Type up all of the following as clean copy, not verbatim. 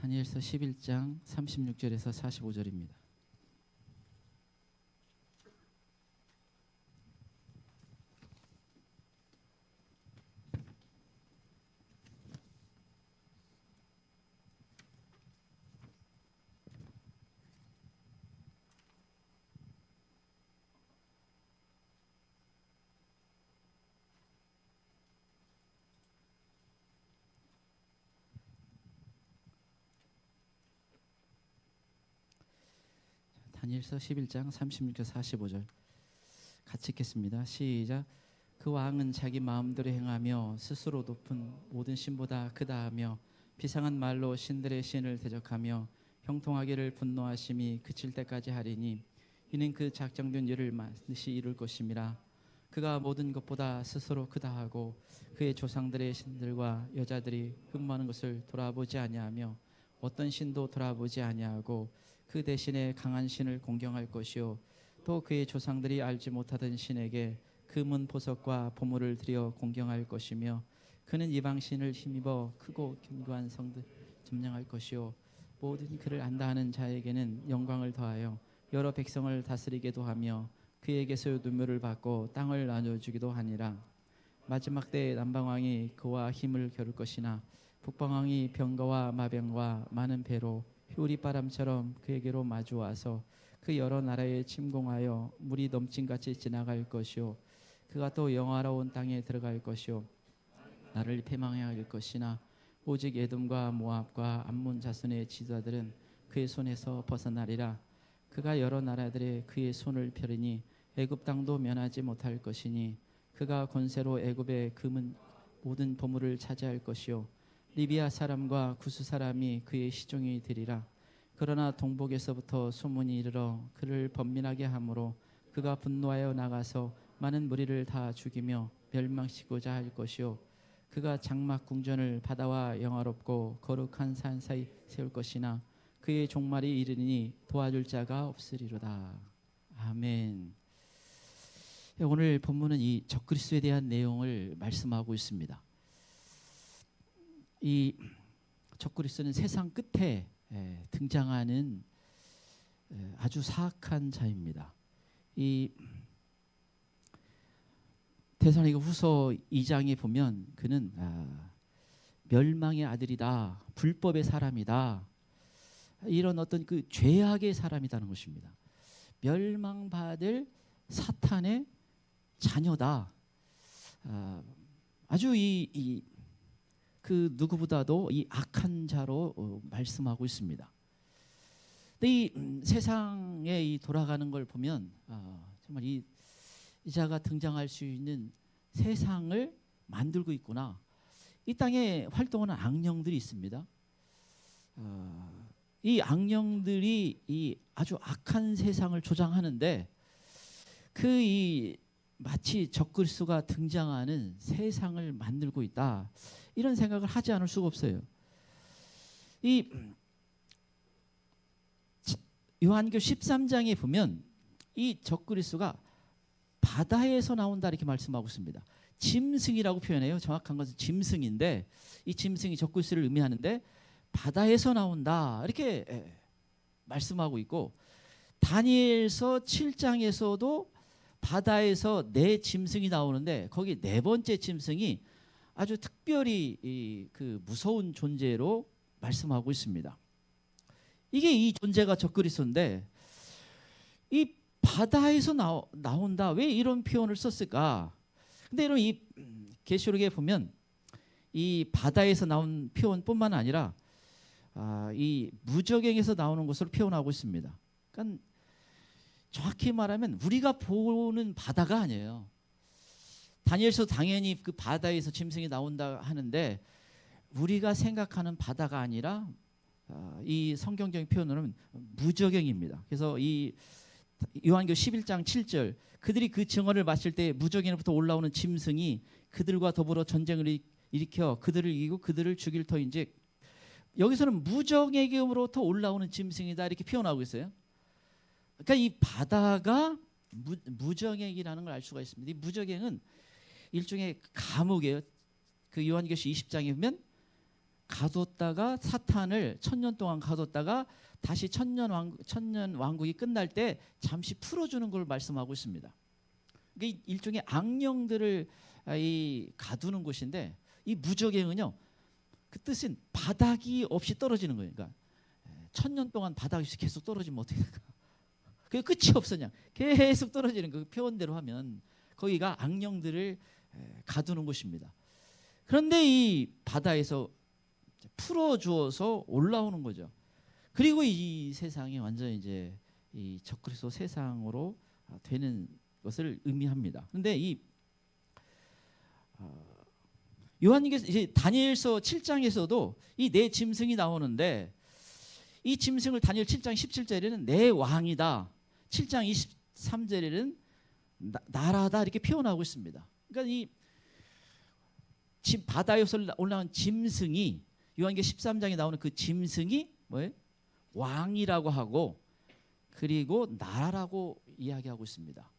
다니엘서 11장 36절에서 45절입니다. 다니엘서 11장 36절 45절 같이 읽겠습니다. 시작. 그 왕은 자기 마음대로 행하며 스스로 높은 모든 신보다 크다하며 비상한 말로 신들의 신을 대적하며 형통하기를 분노하심이 그칠 때까지 하리니 이는 그 작정된 일을 반드시 이룰 것임이라. 그가 모든 것보다 스스로 크다하고 그의 조상들의 신들과 여자들이 흠모하는 것을 돌아보지 아니하며 어떤 신도 돌아보지 아니하고 그 대신에 강한 신을 공경할 것이요 또 그의 조상들이 알지 못하던 신에게 금은 보석과 보물을 드려 공경할 것이며 그는 이방 신을 힘입어 크고 견고한 성들 점령할 것이요 모든 그를 안다 하는 자에게는 영광을 더하여 여러 백성을 다스리게도 하며 그에게서 누묘를 받고 땅을 나눠주기도 하니라. 마지막 때에 남방왕이 그와 힘을 겨룰 것이나 북방왕이 병거와 마병과 많은 배로 효리바람처럼 그에게로 마주와서 그 여러 나라에 침공하여 물이 넘침같이 지나갈 것이요 그가 또 영화로운 땅에 들어갈 것이요 나를 패망하여 할 것이나 오직 에돔과 모압과 암몬 자손의 지도자들은 그의 손에서 벗어나리라. 그가 여러 나라들의 그의 손을 펴리니 애굽 땅도 면하지 못할 것이니 그가 권세로 애굽의 금은 모든 보물을 차지할 것이요 리비아 사람과 구스 사람이 그의 시종이 되리라. 그러나 동복에서부터 소문이 이르러 그를 번민하게 하므로 그가 분노하여 나가서 많은 무리를 다 죽이며 멸망시키고자 할 것이요 그가 장막 궁전을 바다와 영화롭고 거룩한 산 사이 세울 것이나 그의 종말이 이르니 도와줄 자가 없으리로다. 아멘. 오늘 본문은 이 적그리스도에 대한 내용을 말씀하고 있습니다. 이 적그리스도는 세상 끝에 등장하는 아주 사악한 자입니다. 이 데살로니가 후서 2장에 보면 그는 멸망의 아들이다, 불법의 사람이다, 이런 어떤 그 죄악의 사람이라는 것입니다. 멸망받을 사탄의 자녀다. 아주 그 누구보다도 이 악한 자로 말씀하고 있습니다. 근데 이 세상에 이 돌아가는 걸 보면 정말 이 자가 등장할 수 있는 세상을 만들고 있구나. 이 땅에 활동하는 악령들이 있습니다. 이 악령들이 이 아주 악한 세상을 조장하는데 마치 적그리스도가 등장하는 세상을 만들고 있다. 이런 생각을 하지 않을 수가 없어요. 이 요한계시록 13장에 보면 이 적그리스도가 바다에서 나온다 이렇게 말씀하고 있습니다. 짐승이라고 표현해요. 정확한 것은 짐승인데 이 짐승이 적그리스도를 의미하는데 바다에서 나온다 이렇게 말씀하고 있고 다니엘서 7장에서도 바다에서 네 짐승이 나오는데 거기 네 번째 짐승이 아주 특별히 그 무서운 존재로 말씀하고 있습니다. 이게 이 존재가 적그리스도인데 이 바다에서 나온다. 왜 이런 표현을 썼을까? 근데 이런 이 계시록에 보면 이 바다에서 나온 표현뿐만 아니라 이 무저갱에서 나오는 것으로 표현하고 있습니다. 그러니까 정확히 말하면 우리가 보는 바다가 아니에요. 다니엘서 당연히 그 바다에서 짐승이 나온다 하는데 우리가 생각하는 바다가 아니라 이 성경적인 표현으로는 무저갱입니다. 그래서 이 요한계시록 11장 7절 그들이 그 증언을 마실 때 무저갱으로부터 올라오는 짐승이 그들과 더불어 전쟁을 일으켜 그들을 이기고 그들을 죽일 터인즉 여기서는 무저갱으로부터 올라오는 짐승이다 이렇게 표현하고 있어요. 그러니까 이 바다가 무저갱이라는 걸 알 수가 있습니다. 이 무저갱은 일종의 감옥이에요. 그 요한계시록 20장에 보면 가뒀다가 사탄을 1000년 동안 가뒀다가 다시 천년 왕국이 끝날 때 잠시 풀어주는 걸 말씀하고 있습니다. 이게 일종의 악령들을 가두는 곳인데, 이 무적행은요, 그 뜻은 바닥이 없이 떨어지는 거예요. 그러니까 1000년 동안 바닥이 없이 계속 떨어지면 어떻게 될까? 그게 끝이 없어. 그냥 계속 떨어지는 그 표현대로 하면 거기가 악령들을 가두는 곳입니다. 그런데 이 바다에서 풀어주어서 올라오는 거죠. 그리고 이 세상이 완전 이제 이 적그리스도 세상으로 되는 것을 의미합니다. 그런데 이 요한계시록 이제 다니엘서 7장에서도 이 내 짐승이 나오는데, 이 짐승을 다니엘 7장 17절에는 내 왕이다, 7장 23절에는 나라다 이렇게 표현하고 있습니다. 그러니까 이 바다에서 올라온 짐승이, 요한계시록 13장에 나오는 그 짐승이 뭐예요? 왕이라고 하고, 그리고 나라라고 이야기하고 있습니다.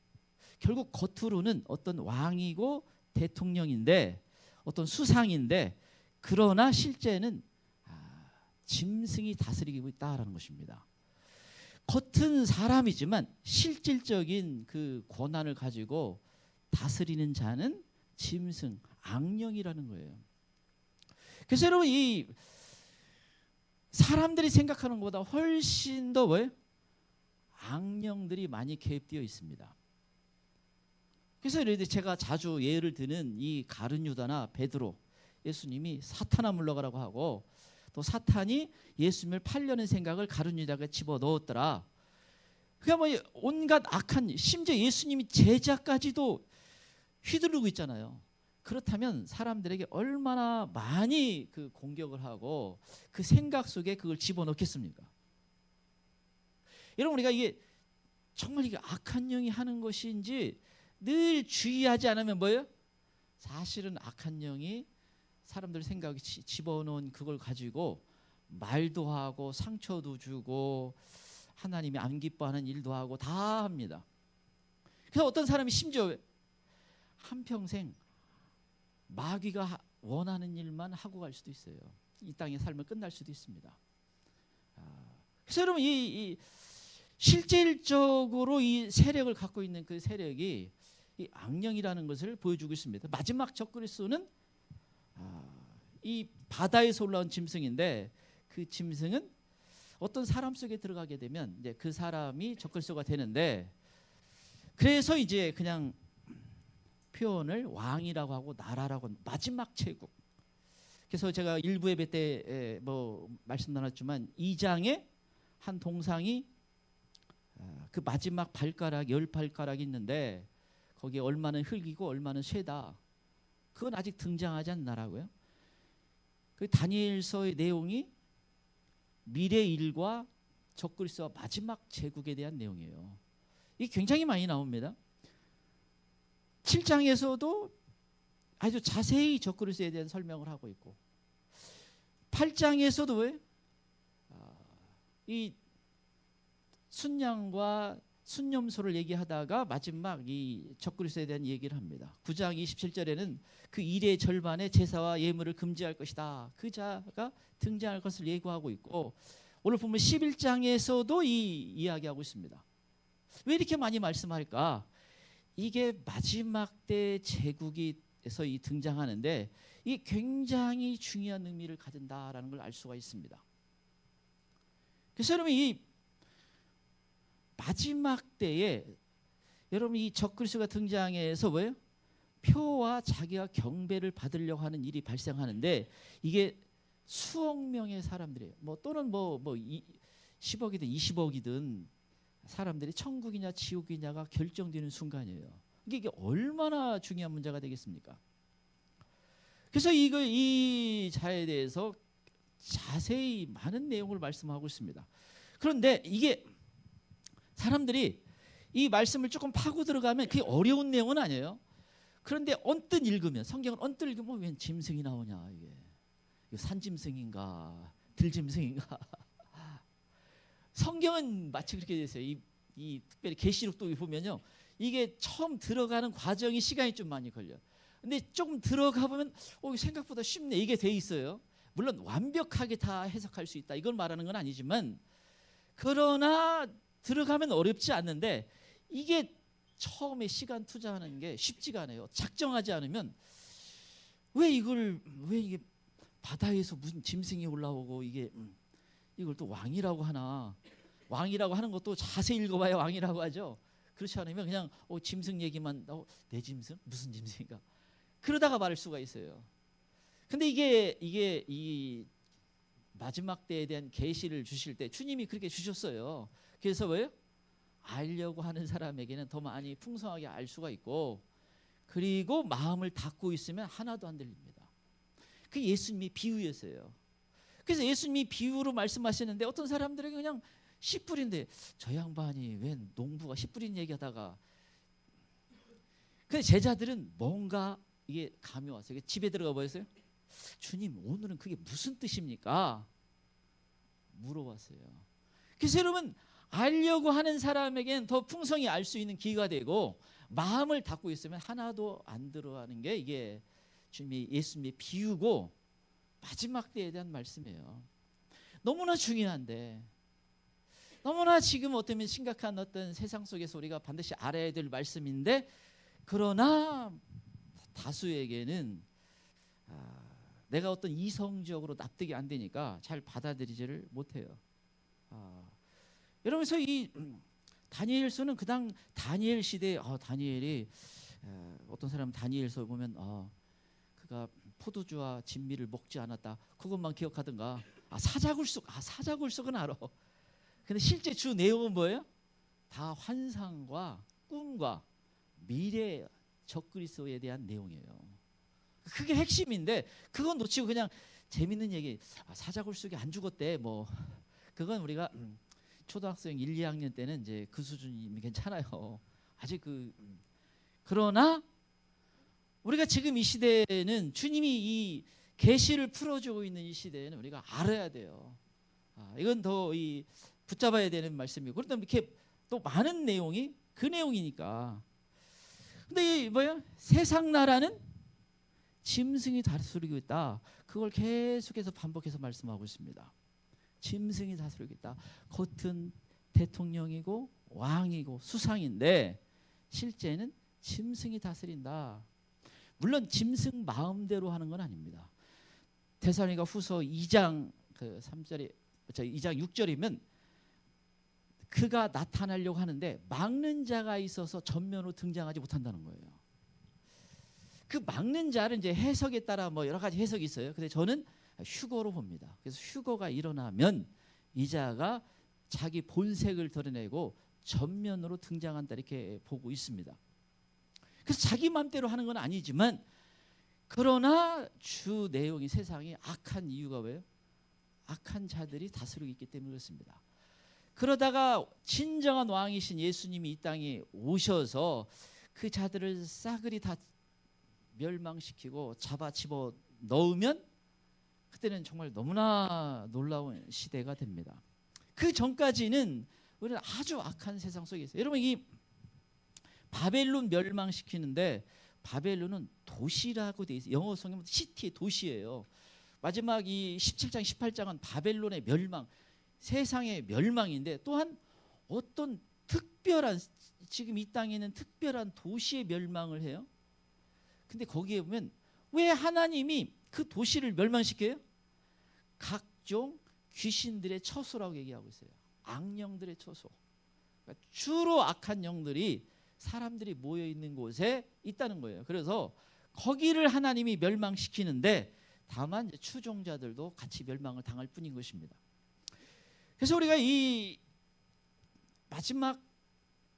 결국 겉으로는 어떤 왕이고 대통령인데, 어떤 수상인데, 그러나 실제는 짐승이 다스리고 있다라는 것입니다. 겉은 사람이지만 실질적인 그 권한을 가지고 다스리는 자는 짐승, 악령이라는 거예요. 그래서 여러분, 이 사람들이 생각하는 것보다 훨씬 더 뭐예요? 악령들이 많이 개입되어 있습니다. 그래서 제가 자주 예를 드는 이 가룟 유다나 베드로, 예수님이 사탄아 물러가라고 하고, 또 사탄이 예수님을 팔려는 생각을 가룟 유다가 집어넣었더라. 그러니까 뭐 온갖 악한, 심지어 예수님이 제자까지도 휘두르고 있잖아요. 그렇다면 사람들에게 얼마나 많이 그 공격을 하고 그 생각 속에 그걸 집어넣겠습니까? 여러분, 우리가 이게 정말 이게 악한 영이 하는 것인지 늘 주의하지 않으면 뭐예요? 사실은 악한 영이 사람들 생각에 집어넣은 그걸 가지고 말도 하고 상처도 주고 하나님이 안 기뻐하는 일도 하고 다 합니다. 그래서 어떤 사람이 심지어 한평생 마귀가 원하는 일만 하고 갈 수도 있어요. 이 땅의 삶을 끝날 수도 있습니다. 그래서 여러분, 이 실질적으로 이 세력을 갖고 있는 그 세력이 이 악령이라는 것을 보여주고 있습니다. 마지막 적그리스도는 이 바다에서 올라온 짐승인데, 그 짐승은 어떤 사람 속에 들어가게 되면 이제 그 사람이 적그리스도가 되는데, 그래서 이제 그냥 표현을 왕이라고 하고 나라라고, 마지막 제국. 그래서 제가 일부 예배 때 뭐 말씀 나눴지만 2장에 한 동상이 그 마지막 발가락 10발가락이 있는데 거기에 얼마는 흙이고 얼마는 쇠다. 그건 아직 등장하지 않나라고요. 그 다니엘서의 내용이 미래 일과 적그리스도와 마지막 제국에 대한 내용이에요. 이게 굉장히 많이 나옵니다. 7장에서도 아주 자세히 적그리스도에 대한 설명을 하고 있고, 8장에서도 왜? 이 순양과 순념소를 얘기하다가 마지막 이 적그리스도에 대한 얘기를 합니다. 9장 27절에는 그 일의 절반에 제사와 예물을 금지할 것이다. 그 자가 등장할 것을 예고하고 있고, 오늘 보면 11장에서도 이 이야기하고 있습니다. 왜 이렇게 많이 말씀할까? 이게 마지막 때 제국에서 이 등장하는데 이게 굉장히 중요한 의미를 가진다라는 걸 알 수가 있습니다. 그래서 여러분, 이 마지막 때에 여러분 이 적그리스도가 등장해서 왜요? 표와 자기가 경배를 받으려고 하는 일이 발생하는데, 이게 수억 명의 사람들이에요. 뭐 또는 뭐 10억이든 20억이든 사람들이 천국이냐 지옥이냐가 결정되는 순간이에요. 이게 얼마나 중요한 문제가 되겠습니까? 그래서 이 자에 대해서 자세히 많은 내용을 말씀하고 있습니다. 그런데 이게 사람들이 이 말씀을 조금 파고 들어가면 그게 어려운 내용은 아니에요. 그런데 언뜻 읽으면, 성경을 언뜻 읽으면 웬 짐승이 나오냐, 이게 산짐승인가 들짐승인가. 성경은 마치 그렇게 돼 있어요. 이 특별히 계시록도 보면요, 이게 처음 들어가는 과정이 시간이 좀 많이 걸려요. 근데 조금 들어가 보면 생각보다 쉽네, 이게 돼 있어요. 물론 완벽하게 다 해석할 수 있다 이걸 말하는 건 아니지만, 그러나 들어가면 어렵지 않는데 이게 처음에 시간 투자하는 게 쉽지가 않아요. 작정하지 않으면 왜 이게 바다에서 무슨 짐승이 올라오고 이걸 또 왕이라고 하나, 왕이라고 하는 것도 자세히 읽어봐야 왕이라고 하죠. 그렇지 않으면 그냥 짐승 얘기만, 내 짐승? 무슨 짐승인가? 그러다가 말할 수가 있어요. 근데 이게 이 마지막 때에 대한 계시를 주실 때 주님이 그렇게 주셨어요. 그래서 왜요? 알려고 하는 사람에게는 더 많이 풍성하게 알 수가 있고, 그리고 마음을 닫고 있으면 하나도 안 들립니다. 그게 예수님이 비유였어요. 그래서 예수님이 비유로 말씀하시는데 어떤 사람들에게 그냥 씨 뿌린데, 저 양반이 왜 농부가 씨 뿌린 얘기하다가, 근데 제자들은 뭔가 이게 감이 왔어요. 집에 들어가 보였어요. 주님, 오늘은 그게 무슨 뜻입니까? 물어봤어요. 그래서 여러분, 알려고 하는 사람에게는 더 풍성히 알 수 있는 기회가 되고, 마음을 닫고 있으면 하나도 안 들어가는 게 이게 예수님의 비유고 마지막 때에 대한 말씀이에요. 너무나 중요한데, 너무나 지금 어쩌면 심각한 어떤 세상 속에서 우리가 반드시 알아야 될 말씀인데, 그러나 다수에게는 내가 어떤 이성적으로 납득이 안 되니까 잘 받아들이지를 못해요. 여러분, 그래서 이 다니엘서는 그당 다니엘 시대에 다니엘이 어떤 사람은 다니엘서 보면 그가 포도주와 진미를 먹지 않았다, 그것만 기억하든가. 사자굴석은 알아. 근데 실제 주 내용은 뭐예요? 다 환상과 꿈과 미래 적그리스도에 대한 내용이에요. 그게 핵심인데, 그건 놓치고 그냥 재밌는 얘기, 사자굴석이 안 죽었대, 뭐 그건 우리가 초등학생 1, 2학년 때는 이제 그 수준이면 괜찮아요. 아직 그러나 우리가 지금 이 시대에는 주님이 이 계시를 풀어주고 있는 이 시대에는 우리가 알아야 돼요. 이건 더 붙잡아야 되는 말씀이고, 그런데 이렇게 또 많은 내용이 그 내용이니까. 근데 이 뭐야? 세상 나라는 짐승이 다스리고 있다. 그걸 계속해서 반복해서 말씀하고 있습니다. 짐승이 다스리고 있다. 겉은 대통령이고 왕이고 수상인데 실제는 짐승이 다스린다. 물론 짐승 마음대로 하는 건 아닙니다. 데살로니가 후서 2장 3절에 2장 6절이면 그가 나타나려고 하는데 막는 자가 있어서 전면으로 등장하지 못한다는 거예요. 그 막는 자를 이제 해석에 따라 뭐 여러 가지 해석이 있어요. 근데 저는 휴거로 봅니다. 그래서 휴거가 일어나면 이 자가 자기 본색을 드러내고 전면으로 등장한다, 이렇게 보고 있습니다. 그래서 자기 마음대로 하는 건 아니지만, 그러나 주 내용이 세상이 악한 이유가 왜요? 악한 자들이 다스리고 있기 때문에 그렇습니다. 그러다가 진정한 왕이신 예수님이 이 땅에 오셔서 그 자들을 싸그리 다 멸망시키고 잡아 집어 넣으면 그때는 정말 너무나 놀라운 시대가 됩니다. 그 전까지는 우리는 아주 악한 세상 속에 있어요. 여러분, 이 바벨론 멸망시키는데, 바벨론은 도시라고 돼 있어요. 영어 성경은 시티의 도시예요. 마지막 이 17장 18장은 바벨론의 멸망, 세상의 멸망인데, 또한 어떤 특별한, 지금 이 땅에 있는 특별한 도시의 멸망을 해요. 근데 거기에 보면 왜 하나님이 그 도시를 멸망시켜요? 각종 귀신들의 처소라고 얘기하고 있어요. 악령들의 처소. 그러니까 주로 악한 영들이 사람들이 모여 있는 곳에 있다는 거예요. 그래서 거기를 하나님이 멸망시키는데, 다만 추종자들도 같이 멸망을 당할 뿐인 것입니다. 그래서 우리가 이 마지막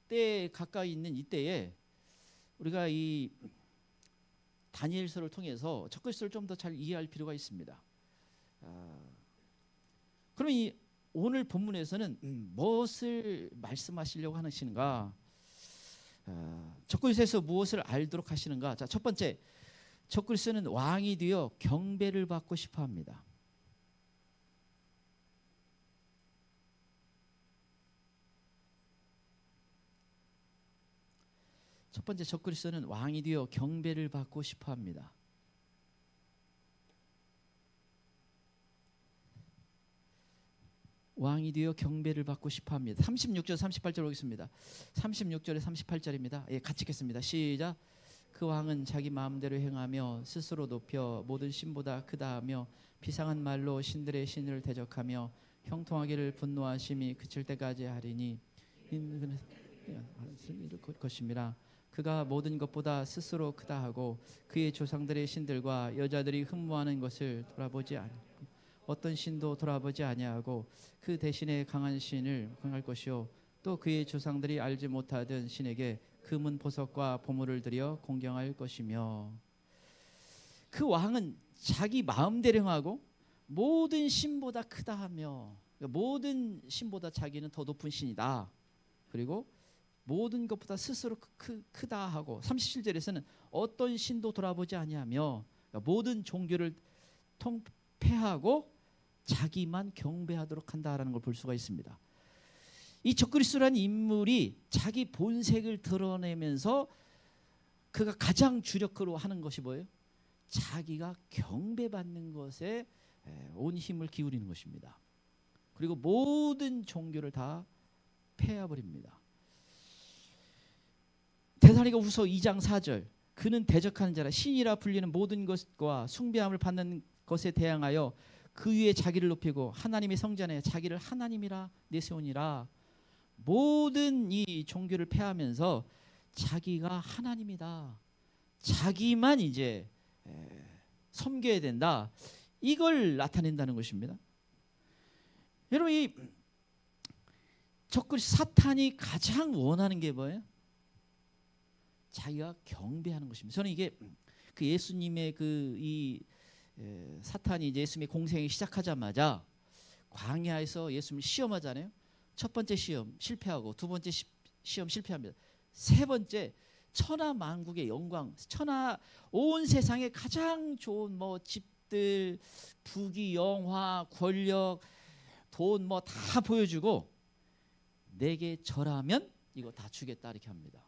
때에 가까이 있는 이때에 우리가 이 다니엘서를 통해서 적그리스도를 좀 더 잘 이해할 필요가 있습니다. 그러면 이 오늘 본문에서는 무엇을 말씀하시려고 하시는가? 적그리스도에서 무엇을 알도록 하시는가? 자, 첫 번째, 적그리스도는 왕이 되어 경배를 받고 싶어합니다. 첫 번째, 적그리스도는 왕이 되어 경배를 받고 싶어합니다. 왕이 되어 경배를 받고 싶어합니다. 36절 38절 보겠습니다. 36절에 38절입니다. 예, 같이 읽겠습니다. 시작. 그 왕은 자기 마음대로 행하며 스스로 높여 모든 신보다 크다 하며 비상한 말로 신들의 신을 대적하며 형통하기를 분노하심이 그칠 때까지 하리니 이를 것임이라. 그가 모든 것보다 스스로 크다 하고 그의 조상들의 신들과 여자들이 흠모하는 것을 돌아보지 않고 어떤 신도 돌아보지 아니하고 그 대신에 강한 신을 행할 것이요 또 그의 조상들이 알지 못하던 신에게 금은 보석과 보물을 들여 공경할 것이며. 그 왕은 자기 마음대로 행하고 모든 신보다 크다 하며, 모든 신보다 자기는 더 높은 신이다. 그리고 모든 것보다 스스로 크다 하고 37절에서는 어떤 신도 돌아보지 아니하며 모든 종교를 통폐하고 자기만 경배하도록 한다라는 걸 볼 수가 있습니다. 이 적그리스도라는 인물이 자기 본색을 드러내면서 그가 가장 주력으로 하는 것이 뭐예요? 자기가 경배받는 것에 온 힘을 기울이는 것입니다. 그리고 모든 종교를 다 폐해버립니다. 데살로니가후서 2장 4절 그는 대적하는 자라 신이라 불리는 모든 것과 숭배함을 받는 것에 대항하여 그 위에 자기를 높이고 하나님의 성전에 자기를 하나님이라 내세우니라. 모든 이 종교를 폐하면서 자기가 하나님이다, 자기만 이제 섬겨야 된다, 이걸 나타낸다는 것입니다. 여러분, 이 적그리스도 사탄이 가장 원하는 게 뭐예요? 자기가 경배하는 것입니다. 저는 이게 그 예수님의 사탄이 이제 예수님의 공생이 시작하자마자 광야에서 예수님을 시험하잖아요. 첫 번째 시험 실패하고 두 번째 시험 실패합니다. 세 번째 천하 만국의 영광, 온 세상에 가장 좋은 뭐 집들, 부귀, 영화, 권력, 돈 뭐 다 보여주고 내게 절하면 이거 다 주겠다 이렇게 합니다.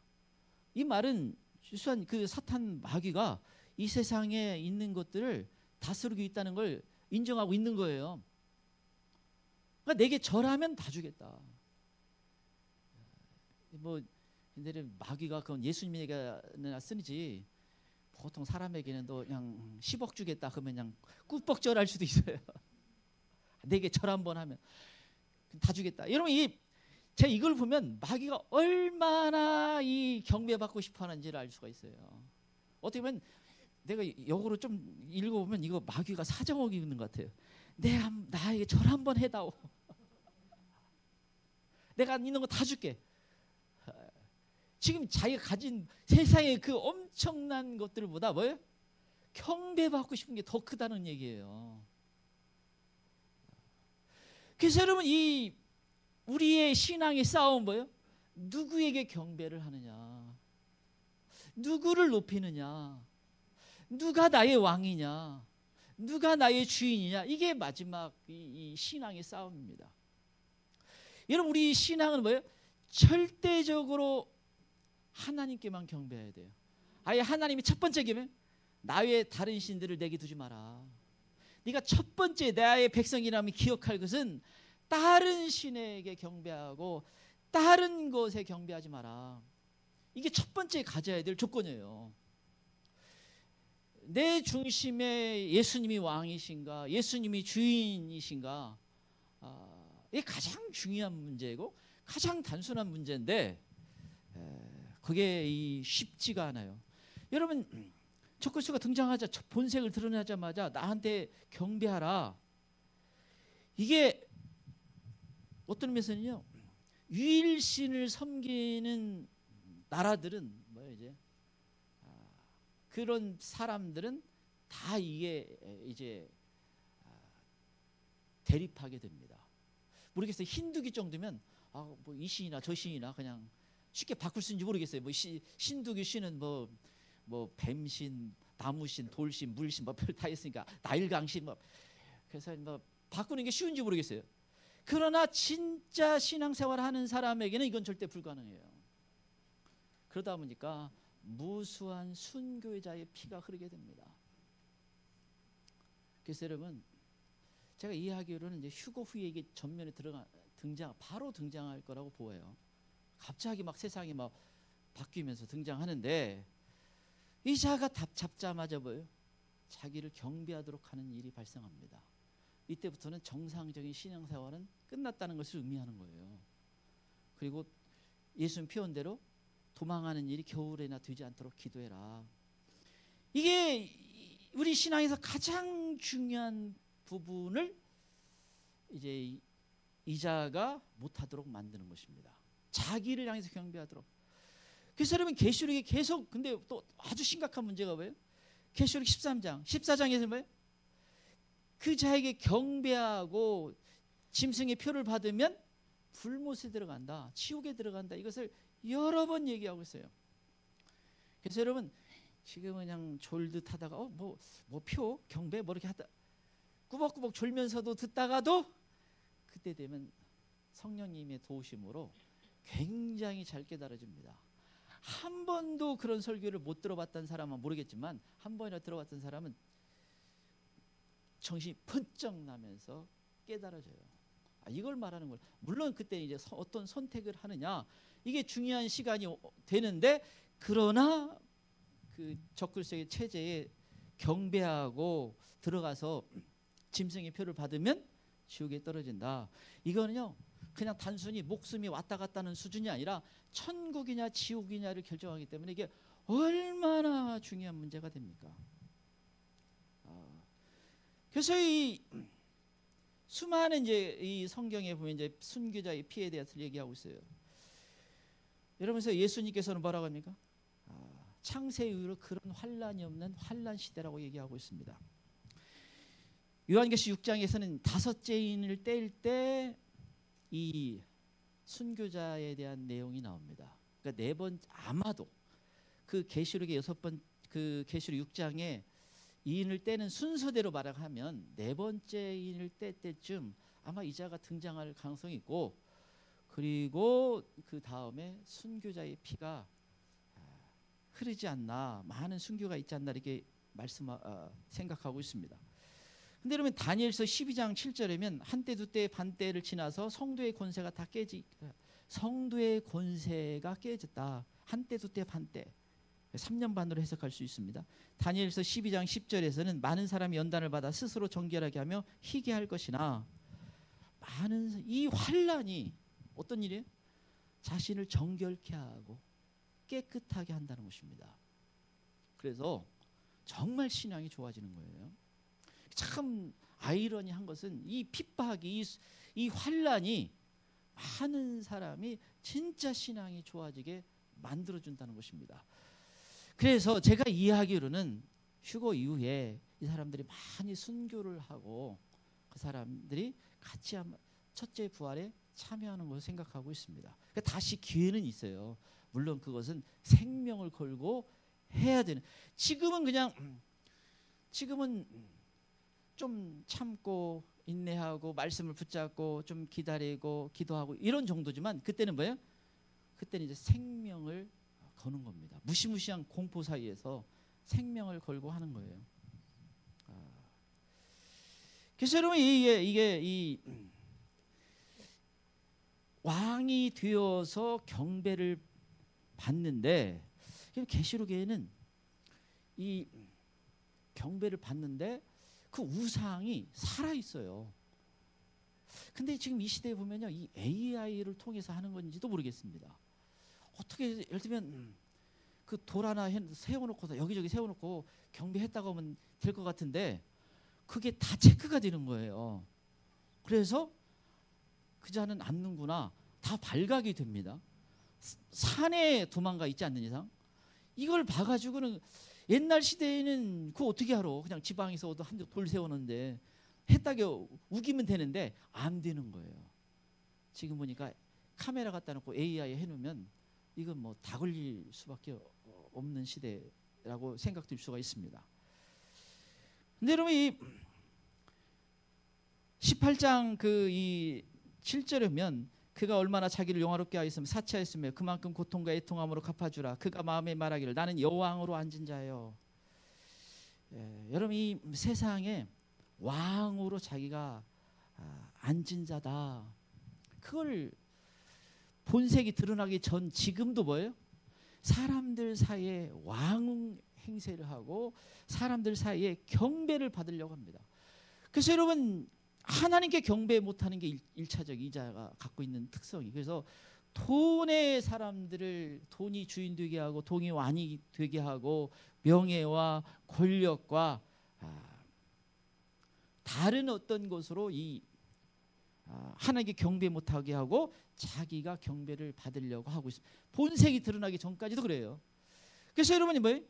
이 말은 유수한 그 사탄 마귀가 이 세상에 있는 것들을 다스리고 있다는 걸 인정하고 있는 거예요. 그러니까 내게 절하면 다 주겠다. 뭐 근데 마귀가 그건 예수님에게나 쓰지 보통 사람에게는 또 그냥 10억 주겠다 그러면 그냥 꾸벅절할 수도 있어요. 내게 절 한번 하면 다 주겠다. 여러분 제가 이걸 보면 마귀가 얼마나 이 경배받고 싶어하는지를 알 수가 있어요. 어떻게 보면 내가 역으로 좀 읽어보면 이거 마귀가 사정하고 있는 것 같아요. 나에게 절 한번 해다오. 내가 있는 거 다 줄게. 지금 자기가 가진 세상의 그 엄청난 것들보다 뭐예요? 경배받고 싶은 게 더 크다는 얘기예요. 그래서 여러분 우리의 신앙의 싸움 뭐예요? 누구에게 경배를 하느냐, 누구를 높이느냐, 누가 나의 왕이냐, 누가 나의 주인이냐, 이게 마지막 이 신앙의 싸움입니다. 여러분, 우리 신앙은 뭐예요? 절대적으로 하나님께만 경배해야 돼요. 아예 하나님이 첫 번째 계명, 나 외에 다른 신들을 내게 두지 마라. 네가 첫 번째 나의 백성이라면 기억할 것은 다른 신에게 경배하고 다른 것에 경배하지 마라. 이게 첫 번째 가져야 될 조건이에요. 내 중심에 예수님이 왕이신가, 예수님이 주인이신가, 이게 가장 중요한 문제고 가장 단순한 문제인데 그게 쉽지가 않아요. 여러분, 적그리스도가 등장하자 본색을 드러나자마자 나한테 경배하라. 이게 어떤 의미에서는요, 유일신을 섬기는 나라들은 뭐예요? 이제 그런 사람들은 다 이게 이제 대립하게 됩니다. 모르겠어요. 힌두교 정도면 뭐 이 신이나 저 신이나 그냥 쉽게 바꿀 수 있는지 모르겠어요. 뭐 힌두교 신은 뭐 뱀신, 나무신, 돌신, 물신 뭐 별 다 있으니까 나일강신 뭐 그래서 뭐 바꾸는 게 쉬운지 모르겠어요. 그러나 진짜 신앙생활 하는 사람에게는 이건 절대 불가능해요. 그러다 보니까 무수한 순교자의 피가 흐르게 됩니다. 그래서 여러분, 제가 이해하기로는 이제 휴거 후에 이게 전면에 바로 등장할 거라고 보여요. 갑자기 막 세상이 막 바뀌면서 등장하는데 이 자가 잡자마자 뭐예요? 자기를 경배하도록 하는 일이 발생합니다. 이때부터는 정상적인 신앙생활은 끝났다는 것을 의미하는 거예요. 그리고 예수님 표현대로 도망하는 일이 겨울에나 되지 않도록 기도해라. 이게 우리 신앙에서 가장 중요한 부분을 이제 이자가 못하도록 만드는 것입니다. 자기를 향해서 경배하도록. 그래서 여러분 계시록이 계속 근데 또 아주 심각한 문제가 뭐예요? 계시록 13장 14장에서 뭐예요? 그 자에게 경배하고 짐승의 표를 받으면 불못에 들어간다, 지옥에 들어간다. 이것을 여러 번 얘기하고 있어요. 그래서 여러분 지금 그냥 졸듯 하다가 뭐 표 경배 뭐 이렇게 하다 꾸벅꾸벅 졸면서도 듣다가도 그때 되면 성령님의 도우심으로 굉장히 잘 깨달아집니다. 한 번도 그런 설교를 못 들어봤던 사람은 모르겠지만 한 번이나 들어봤던 사람은 정신이 번쩍 나면서 깨달아져요. 이걸 말하는 거예요. 물론 그때 이제 어떤 선택을 하느냐 이게 중요한 시간이 되는데 그러나 그 적글세의 체제에 경배하고 들어가서 짐승의 표를 받으면 지옥에 떨어진다. 이거는요 그냥 단순히 목숨이 왔다 갔다 하는 수준이 아니라 천국이냐 지옥이냐를 결정하기 때문에 이게 얼마나 중요한 문제가 됩니까? 그래서 이 수많은 이제 이 성경에 보면 이제 순교자의 피에 대해서 얘기하고 있어요. 여러분서 예수님께서는 뭐라고 합니까? 창세 이후로 그런 환란이 없는 환란 시대라고 얘기하고 있습니다. 요한계시 6장에서는 다섯째 인을 뗄 때 이 순교자에 대한 내용이 나옵니다. 그러니까 네 번 아마도 그 계시록의 그 계시록 6장에 이인을 떼는 순서대로 말하면 네 번째 인을 뗄 때쯤 아마 이자가 등장할 가능성이 있고 그리고 그 다음에 순교자의 피가 흐르지 않나 많은 순교가 있지 않나 이렇게 생각하고 있습니다. 근데 그러면 다니엘서 12장 7절에면 한때 두때 반때를 지나서 성도의 권세가 다 성도의 권세가 깨졌다. 한때 두때 반때 3년 반으로 해석할 수 있습니다. 다니엘서 12장 10절에서는 많은 사람이 연단을 받아 스스로 정결하게 하며 희게 할 것이나 이 환란이 어떤 일이에요? 자신을 정결케 하고 깨끗하게 한다는 것입니다. 그래서 정말 신앙이 좋아지는 거예요. 참 아이러니한 것은 이 핍박이 이 환란이 많은 사람이 진짜 신앙이 좋아지게 만들어준다는 것입니다. 그래서 제가 이해하기로는 휴거 이후에 이 사람들이 많이 순교를 하고 그 사람들이 같이 첫째 부활에 참여하는 것을 생각하고 있습니다. 그러니까 다시 기회는 있어요. 물론 그것은 생명을 걸고 해야 되는. 지금은 좀 참고 인내하고 말씀을 붙잡고 좀 기다리고 기도하고 이런 정도지만 그때는 뭐예요? 그때는 이제 생명을 거는 겁니다. 무시무시한 공포 사이에서 생명을 걸고 하는 거예요. 그래서 여러분 이게 이 왕이 되어서 경배를 받는데 계시록에는 이 경배를 받는데 그 우상이 살아 있어요. 근데 지금 이 시대에 보면요, 이 AI를 통해서 하는 건지도 모르겠습니다. 어떻게 예를 들면 그 돌 하나 세워놓고서 여기저기 세워놓고 경배했다고 하면 될 것 같은데 그게 다 체크가 되는 거예요. 그래서 그 자는 앉는구나 다 발각이 됩니다. 산에 도망가 있지 않는 이상 이걸 봐가지고는 옛날 시대에는 그거 어떻게 하러 그냥 지방에서 한 돌 세우는데 했다게 우기면 되는데 안 되는 거예요. 지금 보니까 카메라 갖다 놓고 AI 해놓으면 이건 뭐 다 걸릴 수밖에 없는 시대라고 생각될 수가 있습니다. 근데 여러분 이 18장 이 7절에 보면 그가 얼마나 자기를 영화롭게 하였으면 사치하였으며 그만큼 고통과 애통함으로 갚아주라. 그가 마음에 말하기를 나는 여왕으로 앉은 자요. 여러분 이 세상에 왕으로 자기가 앉은 자다. 그걸 본색이 드러나기 전 지금도 뭐예요? 사람들 사이에 왕 행세를 하고 사람들 사이에 경배를 받으려고 합니다. 그래서 여러분 하나님께 경배 못하는 게 일차적 이자가 갖고 있는 특성이. 그래서 돈의 사람들을 돈이 주인 되게 하고 돈이 왕이 되게 하고 명예와 권력과 다른 어떤 것으로 하나님께 경배 못하게 하고 자기가 경배를 받으려고 하고 있습니다. 본색이 드러나기 전까지도 그래요. 그래서 여러분이 뭐예요?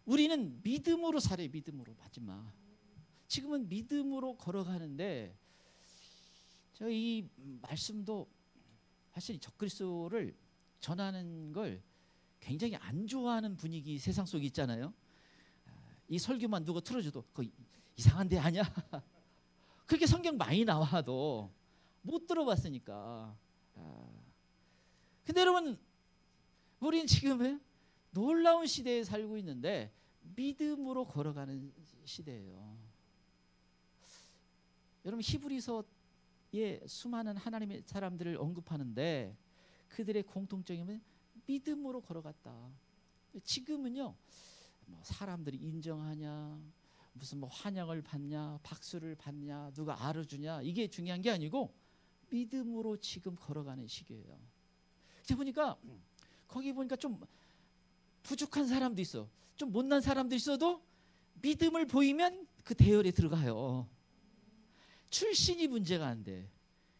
우리는 믿음으로 살아요. 믿음으로. 마지막 지금은 믿음으로 걸어가는데 이 말씀도 사실 적그리스도를 전하는 걸 굉장히 안 좋아하는 분위기 세상 속에 있잖아요. 이 설교만 누가 틀어줘도 그거 이상한 데 아니야? 그렇게 성경 많이 나와도 못 들어봤으니까. 근데 여러분 우리는 지금 놀라운 시대에 살고 있는데 믿음으로 걸어가는 시대예요. 여러분 히브리서에 수많은 하나님의 사람들을 언급하는데 그들의 공통점은 믿음으로 걸어갔다. 지금은요 뭐 사람들이 인정하냐, 무슨 뭐 환영을 받냐, 박수를 받냐, 누가 알아주냐, 이게 중요한 게 아니고 믿음으로 지금 걸어가는 시기예요. 제가 보니까 거기 보니까 좀 부족한 사람도 있어, 좀 못난 사람도 있어도 믿음을 보이면 그 대열에 들어가요. 출신이 문제가 안 돼.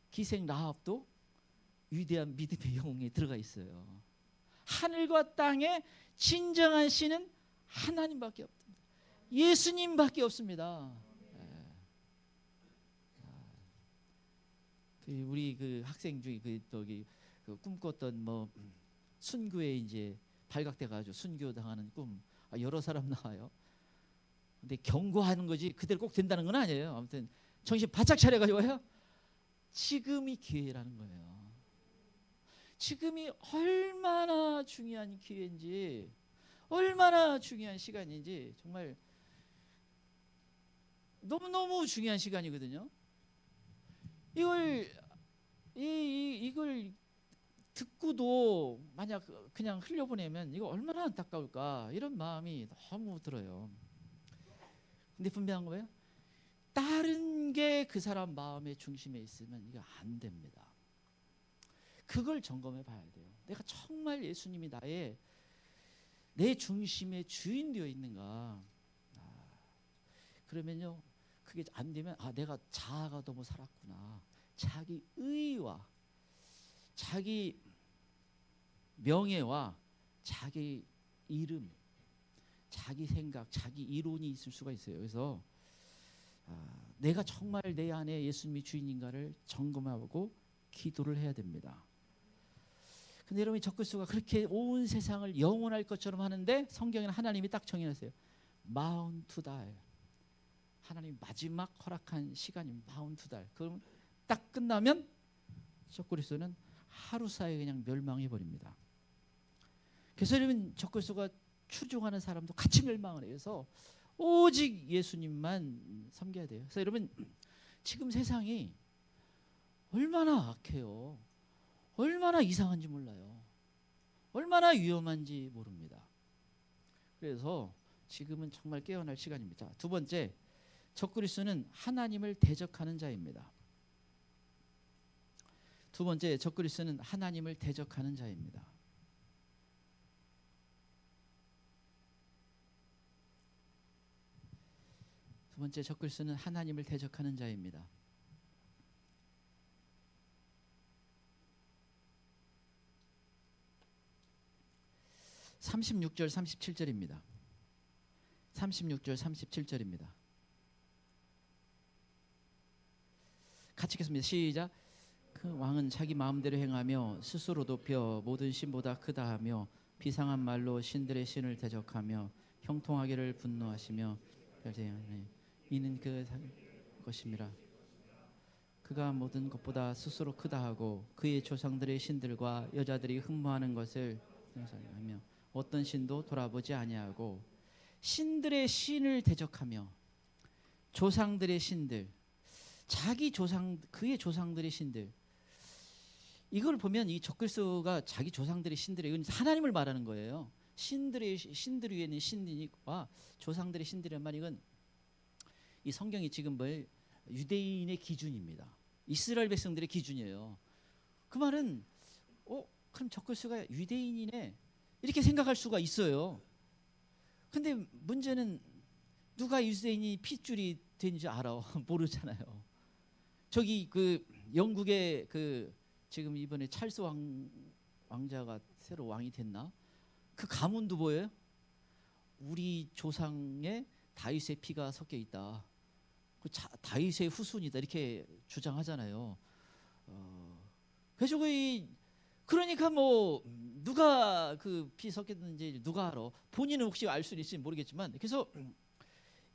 기생 라합도 위대한 믿음의 영웅에 들어가 있어요. 하늘과 땅에 진정한 신은 하나님밖에 없습니다. 예수님밖에 없습니다. 우리 그 학생 중에 그 꿈꿨던 뭐 순교에 이제 발각돼 가지고 순교 당하는 꿈 여러 사람 나와요. 근데 경고하는 거지 그대로 꼭 된다는 건 아니에요. 아무튼 정신 바짝 차려가지고 와요. 지금이 기회라는 거예요. 지금이 얼마나 중요한 기회인지, 얼마나 중요한 시간인지 정말 너무너무 중요한 시간이거든요. 이걸 듣고도 만약 그냥 흘려보내면 이거 얼마나 안타까울까, 이런 마음이 너무 들어요. 근데 분명한 거예요. 다른 게 그 사람 마음의 중심에 있으면 이거 안 됩니다. 그걸 점검해 봐야 돼요. 내가 정말 예수님이 내 중심의 주인 되어 있는가. 그러면요 그게 안 되면 내가 자아가 너무 살았구나. 자기 의와 자기 명예와 자기 이름, 자기 생각, 자기 이론이 있을 수가 있어요. 그래서 내가 정말 내 안에 예수님이 주인인가를 점검하고 기도를 해야 됩니다. 근데 여러분 적그리스도가 그렇게 온 세상을 영원할 것처럼 하는데 성경에는 하나님이 딱 정해놨어요. 마흔 두 달. 하나님 마지막 허락한 시간이 42달. 그럼 딱 끝나면 적그리스도는 하루 사이에 그냥 멸망해 버립니다. 그래서 여러분 적그리스도가 추종하는 사람도 같이 멸망을 해요. 그래서 오직 예수님만 섬겨야 돼요. 그래서 여러분 지금 세상이 얼마나 악해요. 얼마나 이상한지 몰라요. 얼마나 위험한지 모릅니다. 그래서 지금은 정말 깨어날 시간입니다. 두 번째, 적그리스도는 하나님을 대적하는 자입니다. 두 번째, 적그리스도는 하나님을 대적하는 자입니다. 두 번째, 적그리스도는 하나님을 대적하는 자입니다. 36절 37절입니다. 36절 37절입니다. 같이 읽겠습니다. 시작. 그 왕은 자기 마음대로 행하며 스스로 높여 모든 신보다 크다 하며 비상한 말로 신들의 신을 대적하며 형통하기를 분노하시며 이는 그 것임이라. 그가 모든 것보다 스스로 크다 하고 그의 조상들의 신들과 여자들이 흠모하는 것을 하며 어떤 신도 돌아보지 아니하고 신들의 신을 대적하며 조상들의 신들. 자기 조상, 그의 조상들의 신들, 이걸 보면 이 적글수가 자기 조상들의 신들의, 이건 하나님을 말하는 거예요. 신들의, 신들 위에는 신이와 조상들의 신들의 말, 이건 이 성경이 지금 뭐 유대인의 기준입니다. 이스라엘 백성들의 기준이에요. 그 말은 그럼 적글수가 유대인이네 이렇게 생각할 수가 있어요. 근데 문제는 누가 유대인이 핏줄이 된지 알아? 모르잖아요. 저기 그 영국의 그 지금 이번에 찰스 왕자가 새로 왕이 됐나? 그 가문도 뭐예요? 우리 조상의 다윗의 피가 섞여 있다. 그 다윗의 후손이다 이렇게 주장하잖아요. 그래서 그러니까 뭐 누가 그 피 섞였는지 누가 알아? 본인은 혹시 알 수는 있을지 모르겠지만, 그래서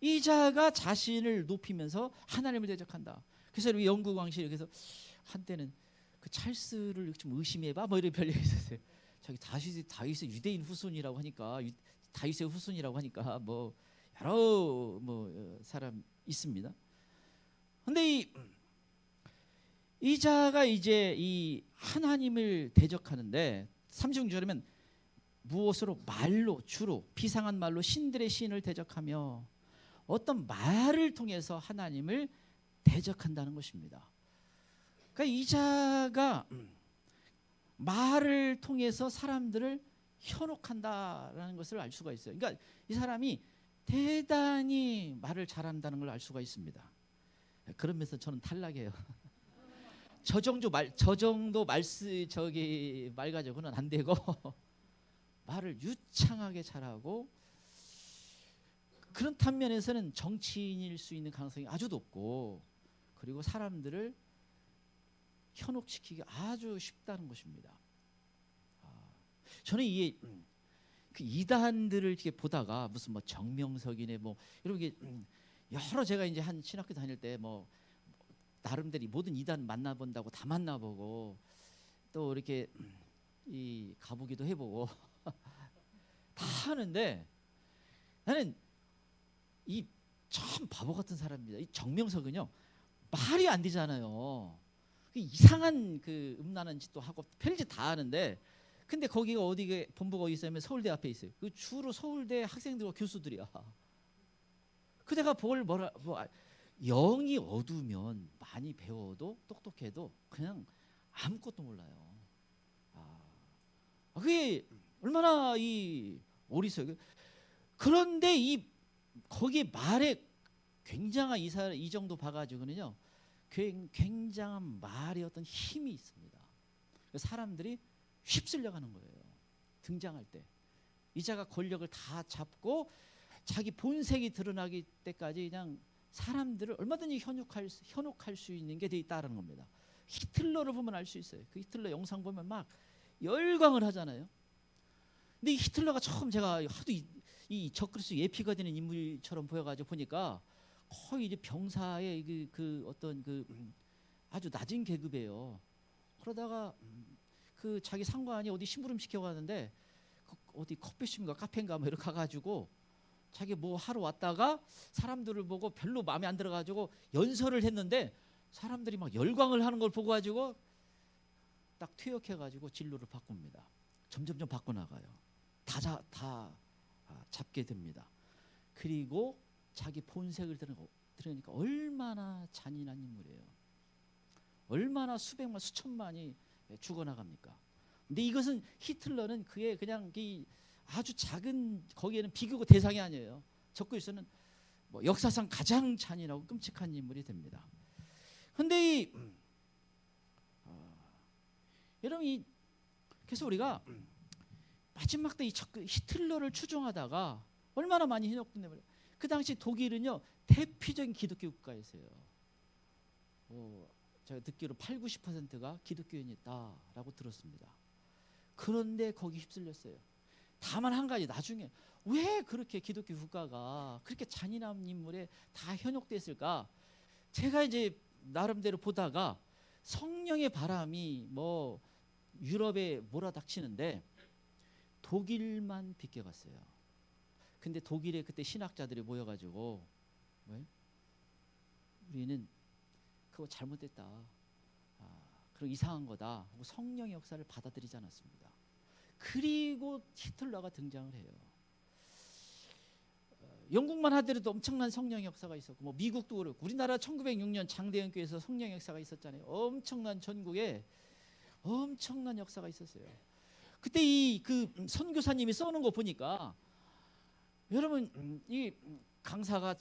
이 자가 자신을 높이면서 하나님을 대적한다. 그래서 우리 영국 왕실이 그래서 한때는 그 찰스를 좀 의심해봐 뭐 이런 별얘기 있었어요. 자기 다윗의 유대인 후손이라고 하니까, 다윗의 후손이라고 하니까 뭐 여러 뭐 사람 있습니다. 근데 이 자가 이제 이 하나님을 대적하는데 36절이면 무엇으로? 말로, 주로 비상한 말로 신들의 신을 대적하며 어떤 말을 통해서 하나님을 대적한다는 것입니다. 그러니까 이 자가 말을 통해서 사람들을 현혹한다라는 것을 알 수가 있어요. 그러니까 이 사람이 대단히 말을 잘한다는 걸 알 수가 있습니다. 그러면서 저는 탈락해요. 저 정도 말 가지고는 안 되고 말을 유창하게 잘하고, 그런 면에서는 정치인일 수 있는 가능성이 아주 높고, 그리고 사람들을 현혹시키기 아주 쉽다는 것입니다. 저는 이게 그 이단들을 이렇게 보다가 무슨 뭐 정명석이네 뭐 이런 게 여러, 제가 이제 한 신학교 다닐 때 뭐 나름대로 모든 이단 만나본다고 다 만나보고 또 이렇게 이 가보기도 해보고 다 하는데, 나는 이 참 바보 같은 사람입니다. 이 정명석은요 말이 안 되잖아요. 이상한 그 음란한 짓도 하고 별짓 다 하는데, 근데 거기가 어디에 본부가 어디 있으면 서울대 앞에 있어요. 그 주로 서울대 학생들과 교수들이야. 그 내가 영이 어두우면 많이 배워도 똑똑해도 그냥 아무것도 몰라요. 그게 얼마나 이 어리석어요. 그런데 이 거기 말에 굉장한 이 정도 봐가지고는요 굉장한 말의 어떤 힘이 있습니다. 사람들이 휩쓸려가는 거예요. 등장할 때 이 자가 권력을 다 잡고 자기 본색이 드러나기 때까지 그냥 사람들을 얼마든지 현혹할 수 있는 게 돼 있다는 겁니다. 히틀러를 보면 알 수 있어요. 그 히틀러 영상 보면 막 열광을 하잖아요. 근데 이 히틀러가 처음 제가 하도 이 적그리스도 예피가 되는 인물처럼 보여가지고 보니까 거의 이제 병사의 그 어떤 그 아주 낮은 계급이에요. 그러다가 그 자기 상관이 어디 심부름 시켜가는데 어디 커피숍인가 카페인가 뭐 이렇게 가가지고 자기 뭐 하러 왔다가 사람들을 보고 별로 마음에 안 들어가지고 연설을 했는데 사람들이 막 열광을 하는 걸 보고 가지고 딱 퇴역해가지고 진로를 바꿉니다. 점점점 바꿔나가요. 다 잡게 됩니다. 그리고 자기 본색을 드러내니까 얼마나 잔인한 인물이에요. 얼마나 수백만 수천만이 죽어나갑니까? 근데 이것은 히틀러는 그의 그냥 아주 작은, 거기에는 비교가 대상이 아니에요. 적그리스도는 뭐 역사상 가장 잔인하고 끔찍한 인물이 됩니다. 그런데 여러분 그래서 우리가 마지막 때 이 히틀러를 추종하다가 얼마나 많이 현혹됐냐면, 그 당시 독일은요 대표적인 기독교 국가였어요. 제가 듣기로 80~90%가 기독교인이다라고 들었습니다. 그런데 거기 휩쓸렸어요. 다만 한 가지, 나중에 왜 그렇게 기독교 국가가 그렇게 잔인한 인물에 다 현혹됐을까? 제가 이제 나름대로 보다가 성령의 바람이 뭐 유럽에 몰아닥치는데 독일만 비껴갔어요. 근데 독일에 그때 신학자들이 모여가지고 우리는 그거 잘못됐다. 그리고 이상한 거다. 성령의 역사를 받아들이지 않았습니다. 그리고 히틀러가 등장을 해요. 영국만 하더라도 엄청난 성령의 역사가 있었고, 뭐 미국도 그렇고, 우리나라 1906년 장대현교회에서 성령의 역사가 있었잖아요. 엄청난 전국에 엄청난 역사가 있었어요. 그때 이 그 선교사님이 써놓은 거 보니까, 여러분 이 강사가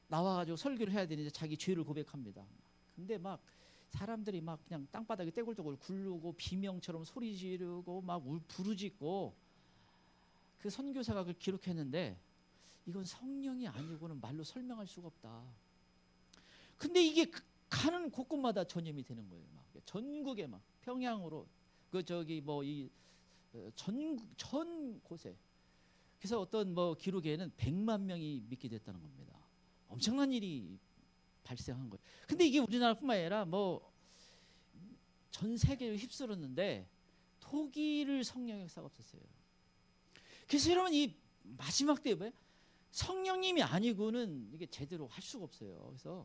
나와가지고 설교를 해야 되는데 자기 죄를 고백합니다. 근데 막 사람들이 막 그냥 땅바닥에 떼굴떼굴 굴르고 비명처럼 소리 지르고 막 부르짖고, 그 선교사가 그걸 기록했는데 이건 성령이 아니고는 말로 설명할 수가 없다. 근데 이게 가는 곳곳마다 전염이 되는 거예요. 막 전국에 막 평양으로 그 저기 뭐 이 전 곳에. 그래서 어떤 뭐 기록에는 100만 명이 믿게 됐다는 겁니다. 엄청난 일이 발생한 거예요. 근데 이게 우리나라뿐만 아니라 뭐 전 세계를 휩쓸었는데 독일을 성령 역사가 없었어요. 그래서 여러분 이 마지막 때에 뭐예요? 성령님이 아니고는 이게 제대로 할 수가 없어요. 그래서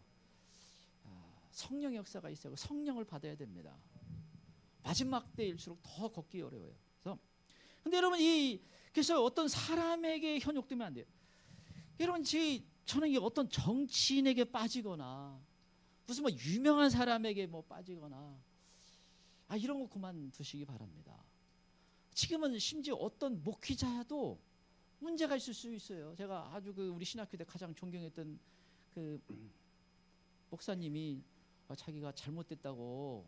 성령 역사가 있어요. 성령을 받아야 됩니다. 마지막 때일수록 더 걷기 어려워요. 그래서 근데 여러분 그래서 어떤 사람에게 현혹되면 안 돼요. 여러분 저는 이게 어떤 정치인에게 빠지거나 무슨 뭐 유명한 사람에게 뭐 빠지거나 이런 거 그만두시기 바랍니다. 지금은 심지어 어떤 목회자도 문제가 있을 수 있어요. 제가 아주 우리 신학교 때 가장 존경했던 그 목사님이 자기가 잘못됐다고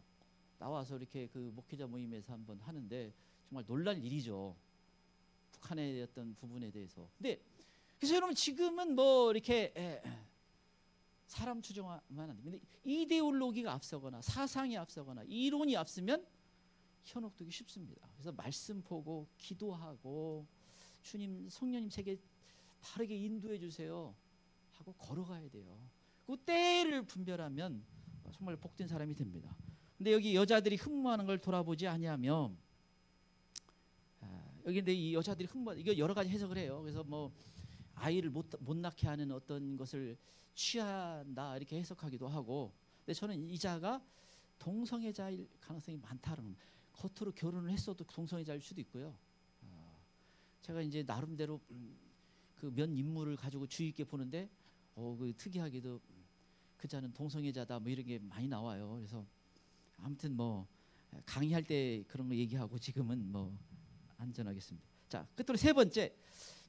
나와서 이렇게 그 목회자 모임에서 한번 하는데 정말 놀랄 일이죠. 북한의 어떤 부분에 대해서. 근데 그래서 여러분 지금은 뭐 이렇게 사람 추정하면 안 됩니다. 근데 이데올로기가 앞서거나 사상이 앞서거나 이론이 앞서면 현혹되기 쉽습니다. 그래서 말씀 보고 기도하고 주님 성령님 제게 바르게 인도해 주세요 하고 걸어가야 돼요. 그 때를 분별하면 정말 복된 사람이 됩니다. 근데 여기 여자들이 흠모하는 걸 돌아보지 아니하며 여기 근데 이 여자들이 이거 여러 가지 해석을 해요. 그래서 뭐 아이를 못 낳게 하는 어떤 것을 취한다 이렇게 해석하기도 하고. 근데 저는 이 자가 동성애자일 가능성이 많다는 겁니다. 겉으로 결혼을 했어도 동성애자일 수도 있고요. 제가 이제 나름대로 그 몇 인물을 가지고 주의 있게 보는데 그 특이하게도 그 자는 동성애자다 뭐 이런 게 많이 나와요. 그래서 아무튼 뭐 강의할 때 그런 거 얘기하고 지금은 뭐 안전하겠습니다. 자, 끝으로 세 번째,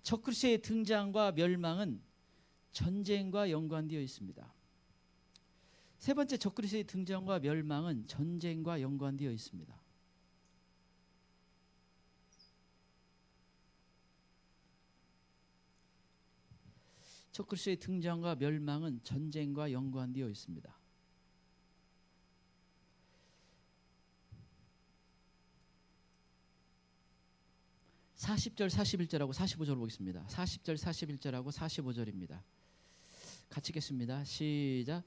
적그리스도의 등장과 멸망은 전쟁과 연관되어 있습니다. 세 번째, 적그리스도의 등장과 멸망은 전쟁과 연관되어 있습니다. 적그리스도의 등장과 멸망은 전쟁과 연관되어 있습니다. 40절 41절하고 45절 보겠습니다. 40절 41절하고 45절입니다. 같이 읽겠습니다. 시작.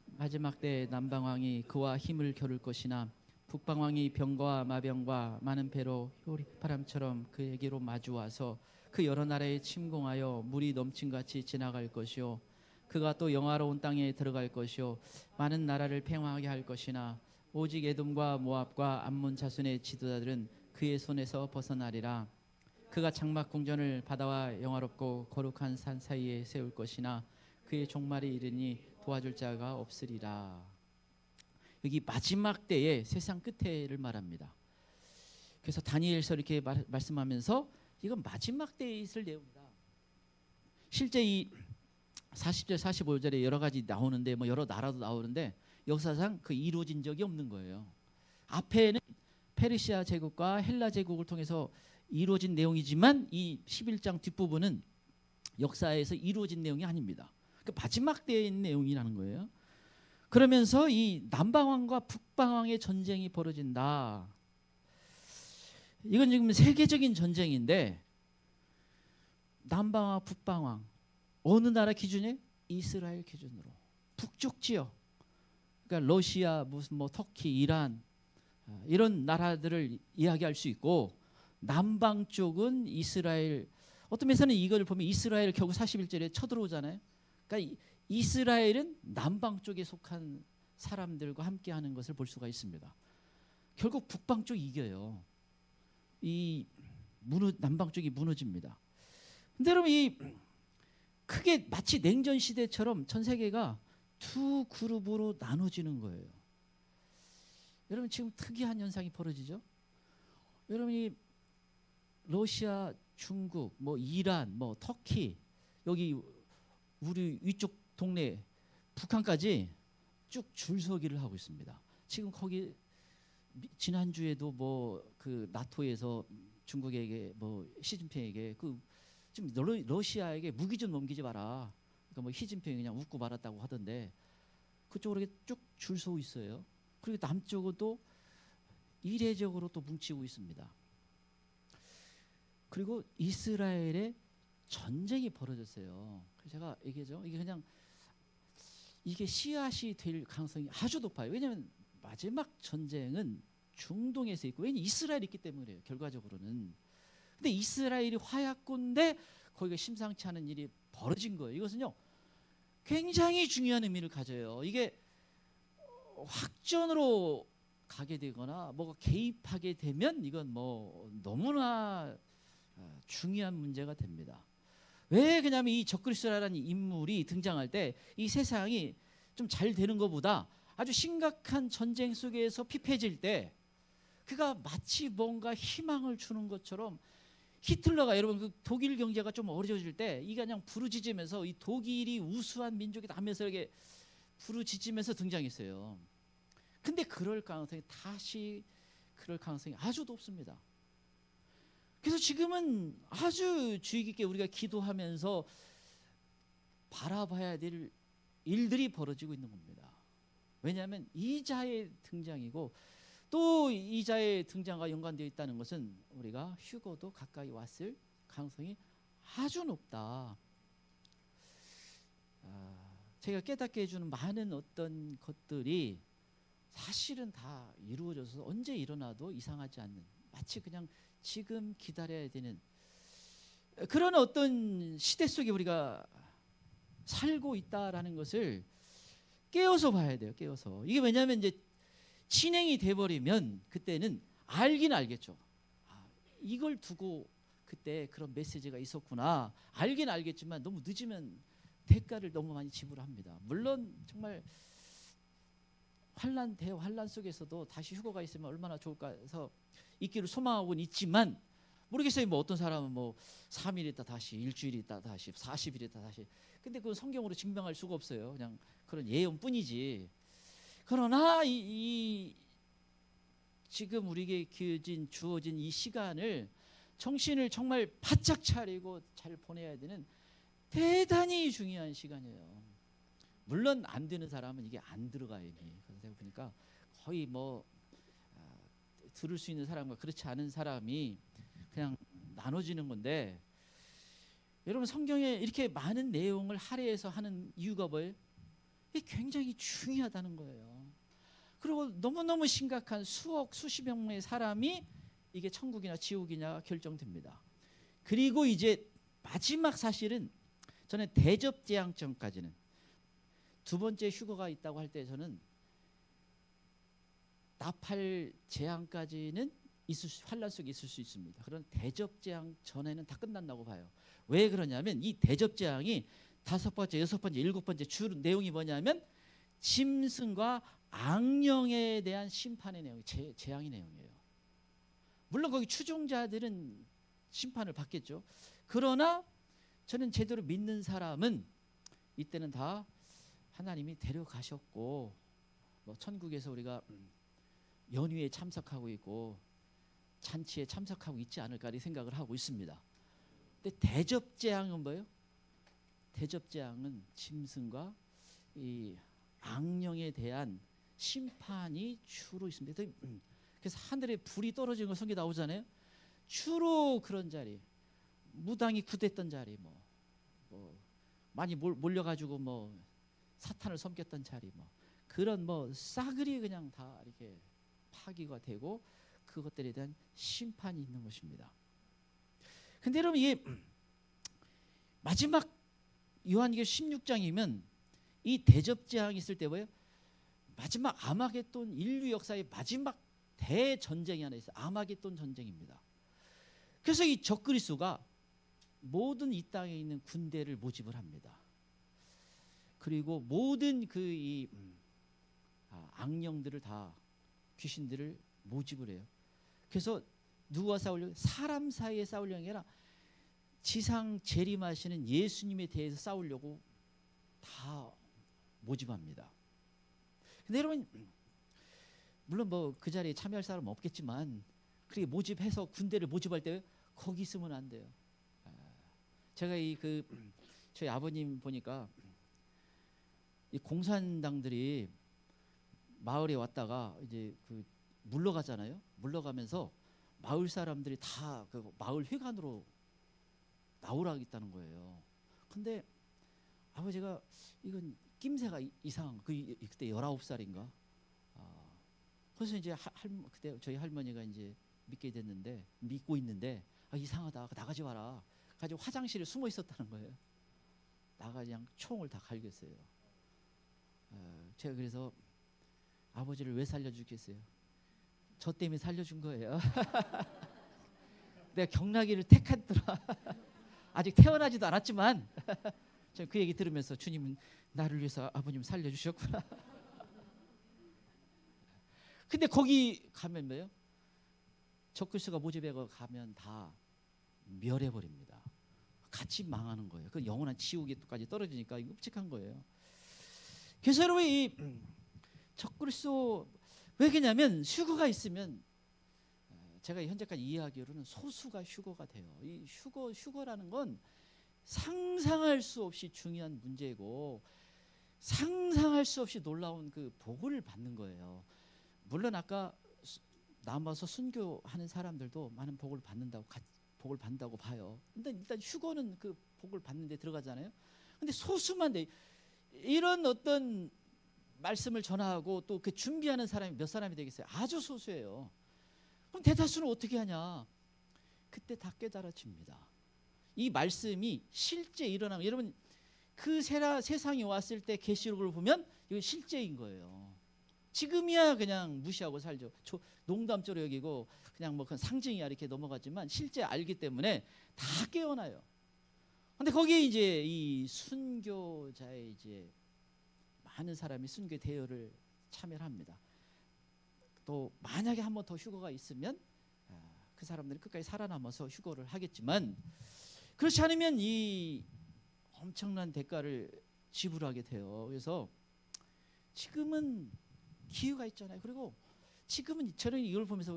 마지막 때 남방왕이 그와 힘을 겨룰 것이나 북방왕이 병과 마병과 많은 배로 효리바람처럼 그에게로 마주와서 그 여러 나라에 침공하여 물이 넘친같이 지나갈 것이요 그가 또 영화로운 땅에 들어갈 것이요 많은 나라를 팽화하게 할 것이나 오직 에돔과 모압과 암몬 자손의 지도자들은 그의 손에서 벗어나리라. 그가 장막 궁전을 바다와 영화롭고 거룩한 산 사이에 세울 것이나 그의 종말이 이르니 도와줄 자가 없으리라. 여기 마지막 때의 세상 끝에를 말합니다. 그래서 다니엘서 이렇게 말씀하면서 이건 마지막 때에 있을 내용이다. 실제 이 40절 45절에 여러 가지 나오는데 뭐 여러 나라도 나오는데 역사상 그 이루어진 적이 없는 거예요. 앞에는 페르시아 제국과 헬라 제국을 통해서 이루어진 내용이지만 이 11장 뒷부분은 역사에서 이루어진 내용이 아닙니다. 그러니까 마지막 때에 있는 내용이라는 거예요. 그러면서 이 남방왕과 북방왕의 전쟁이 벌어진다. 이건 지금 세계적인 전쟁인데 남방왕, 북방왕 어느 나라 기준에? 이스라엘 기준으로 북쪽 지역, 그러니까 러시아, 무슨 뭐 터키, 이란 이런 나라들을 이야기할 수 있고 남방 쪽은 이스라엘. 어떤 면에서는 이걸 보면 이스라엘 결국 41절에 쳐들어오잖아요. 그러니까 이스라엘은 남방 쪽에 속한 사람들과 함께하는 것을 볼 수가 있습니다. 결국 북방 쪽이 이겨요. 이 남방 쪽이 무너집니다. 근데 여러분, 이 크게 마치 냉전 시대처럼 전 세계가 두 그룹으로 나눠지는 거예요. 여러분, 지금 특이한 현상이 벌어지죠. 여러분이 러시아, 중국, 뭐 이란, 뭐 터키, 여기 우리 위쪽 동네 북한까지 쭉 줄서기를 하고 있습니다. 지금 거기 지난주에도 뭐 그 나토에서 중국에게 뭐 시진핑에게 그 지금 러시아에게 무기 좀 넘기지 마라. 그러니까 뭐 시진핑이 그냥 웃고 말았다고 하던데 그쪽으로 쭉 줄 서고 있어요. 그리고 남쪽은 또 이례적으로 또 뭉치고 있습니다. 그리고 이스라엘에 전쟁이 벌어졌어요. 그래서 제가 얘기하죠. 이게 그냥 이게 씨앗이 될 가능성이 아주 높아요. 왜냐하면 마지막 전쟁은 중동에서 있고, 왜냐하면 이스라엘이 있기 때문에 그래요. 결과적으로는. 근데 이스라엘이 화약고인데 거기가 심상치 않은 일이 벌어진 거예요. 이것은요 굉장히 중요한 의미를 가져요. 이게 확전으로 가게 되거나 뭐가 개입하게 되면 이건 뭐 너무나 중요한 문제가 됩니다. 왜 그러냐면 이 적그리스도라는 인물이 등장할 때 이 세상이 좀 잘 되는 것보다 아주 심각한 전쟁 속에서 피폐해질 때 그가 마치 뭔가 희망을 주는 것처럼, 히틀러가 여러분 그 독일 경제가 좀 어려워질 때 이게 그냥 부르짖으면서 이 독일이 우수한 민족이다 하면서 이렇게 부르짖으면서 등장했어요. 근데 그럴 가능성이 아주 높습니다. 그래서 지금은 아주 주의 깊게 우리가 기도하면서 바라봐야 될 일들이 벌어지고 있는 겁니다. 왜냐하면 이자의 등장이고, 또 이자의 등장과 연관되어 있다는 것은 우리가 휴거도 가까이 왔을 가능성이 아주 높다. 제가 깨닫게 해주는 많은 어떤 것들이 사실은 다 이루어져서 언제 일어나도 이상하지 않는, 마치 그냥 지금 기다려야 되는 그런 어떤 시대 속에 우리가 살고 있다라는 것을 깨어서 봐야 돼요. 깨어서. 이게 왜냐하면 이제 진행이 돼버리면 그때는 알긴 알겠죠. 이걸 두고 그때 그런 메시지가 있었구나. 알긴 알겠지만 너무 늦으면 대가를 너무 많이 지불합니다. 물론 정말 대환란 속에서도 다시 휴거가 있으면 얼마나 좋을까 해서 있기를 소망하고는 있지만, 모르겠어요. 뭐 어떤 사람은 뭐 3일 있다 다시, 일주일 있다 다시, 40일 있다 다시. 근데 그건 성경으로 증명할 수가 없어요. 그냥 그런 예언뿐이지. 그러나 지금 우리에게 주어진 이 시간을, 정신을 정말 바짝 차리고 잘 보내야 되는 대단히 중요한 시간이에요. 물론 안 되는 사람은 이게 안 들어가요. 이미. 그래서 제가 보니까 거의 뭐 들을 수 있는 사람과 그렇지 않은 사람이 그냥 나눠지는 건데, 여러분 성경에 이렇게 많은 내용을 할애해서 하는 이유가 뭐예요? 이게 굉장히 중요하다는 거예요. 그리고 너무너무 심각한 수십억 명의 사람이 이게 천국이나 지옥이냐 결정됩니다. 그리고 이제 마지막 사실은, 저는 대접재앙전까지는, 두 번째 휴거가 있다고 할 때 저는 나팔 재앙까지는 환란 속에 있을 수 있습니다. 그런 대접재앙 전에는 다 끝난다고 봐요. 왜 그러냐면 이 대접재앙이 5번째, 6번째, 7번째 주 내용이 뭐냐면 짐승과 악령에 대한 심판의 내용이 재앙의 내용이에요. 물론 거기 추종자들은 심판을 받겠죠. 그러나 저는 제대로 믿는 사람은 이때는 다 하나님이 데려가셨고, 뭐 천국에서 우리가 연휴에 참석하고 있고 잔치에 참석하고 있지 않을까 이 생각을 하고 있습니다. 근데 대접재앙은 뭐예요? 대접재앙은 짐승과 이 악령에 대한 심판이 주로 있습니다. 그래서 하늘에 불이 떨어지는 거 성경에 나오잖아요. 주로 그런 자리, 무당이 굿했던 자리, 뭐 많이 몰려가지고 뭐 사탄을 섬겼던 자리, 뭐 그런 뭐 싸그리 그냥 다 이렇게 파기가 되고 그것들에 대한 심판이 있는 것입니다. 근데 여러분 이게 마지막 요한계시록 16장이면 이 대접재앙이 있을 때 뭐예요? 마지막 아마겟돈, 인류 역사의 마지막 대전쟁이 하나 있어요. 아마겟돈 전쟁입니다. 그래서 이 적그리스도가 모든 이 땅에 있는 군대를 모집을 합니다. 그리고 모든 그 악령들을 다, 귀신들을 모집을 해요. 그래서 누구와 싸우려고? 사람 사이에 싸우려는 게 아니라 지상 재림하시는 예수님에 대해서 싸우려고 다 모집합니다. 근데 여러분, 물론 뭐 그 자리에 참여할 사람은 없겠지만, 그렇게 모집해서 군대를 모집할 때 거기 있으면 안 돼요. 제가 저희 아버님 보니까 이 공산당들이 마을에 왔다가 이제 물러가잖아요. 물러가면서 마을 사람들이 다 그 마을 회관으로 나오라고 했다는 거예요. 근데 아버지가 이건 낌새가 이상. 그때 19살인가. 그래서 이제 그때 저희 할머니가 이제 믿고 있는데 이상하다. 나가지 마라. 가지고 화장실에 숨어 있었다는 거예요. 나가 그냥 총을 다 갈겼어요. 제가 그래서 아버지를 왜 살려주겠어요? 저 때문에 살려준 거예요. 내가 경락이를 택했더라. 아직 태어나지도 않았지만 저는 그 얘기 들으면서 주님은 나를 위해서 아버님 살려주셨구나. 근데 거기 가면 뭐예요? 적그리스도가 모집해 가면 다 멸해버립니다. 같이 망하는 거예요. 그 영원한 지옥에까지 떨어지니까 끔찍한 거예요. 그래서 여러분, 이 적그리스도 왜 그러냐면 휴거가 있으면, 제가 현재까지 이해하기로는 소수가 휴거가 돼요. 이 휴거라는 건 상상할 수 없이 중요한 문제고 상상할 수 없이 놀라운 그 복을 받는 거예요. 물론 아까 남아서 순교하는 사람들도 많은 복을 받는다고 봐요. 근데 일단 휴거는 그 복을 받는 데 들어가잖아요. 근데 소수만 돼. 이런 어떤 말씀을 전하고 또 그 준비하는 사람이 몇 사람이 되겠어요? 아주 소수예요. 그럼 대다수는 어떻게 하냐? 그때 다 깨달아집니다. 이 말씀이 실제 일어나면, 여러분 그 세상에 왔을 때 계시록을 보면 이건 실제인 거예요. 지금이야 그냥 무시하고 살죠. 농담조로 여기고 그냥 뭐 그건 상징이야 이렇게 넘어가지만 실제 알기 때문에 다 깨어나요. 근데 거기에 이제 이 순교자의 이제 많은 사람이 순교 대여를 참여를 합니다. 또 만약에 한 번 더 휴거가 있으면 그 사람들이 끝까지 살아남아서 휴거를 하겠지만, 그렇지 않으면 이 엄청난 대가를 지불하게 돼요. 그래서 지금은 기회가 있잖아요. 그리고 지금은 저는 이걸 보면서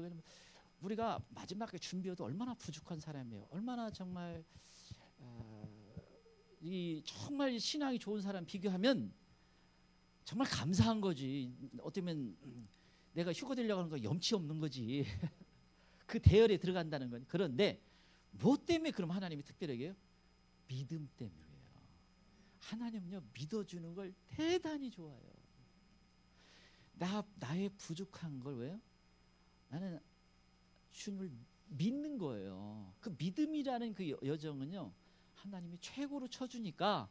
우리가 마지막에 준비해도 얼마나 부족한 사람이에요. 얼마나 정말 정말 신앙이 좋은 사람 비교하면 정말 감사한 거지. 어쩌면 내가 휴거 되려고 하는 거 염치 없는 거지. 그 대열에 들어간다는 건. 그런데 뭐 때문에 그럼 하나님이 특별하게 해요? 믿음 때문이에요. 하나님은요, 믿어주는 걸 대단히 좋아해요. 나의 부족한 걸 왜요? 나는 주님을 믿는 거예요. 그 믿음이라는 그 여정은요, 하나님이 최고로 쳐주니까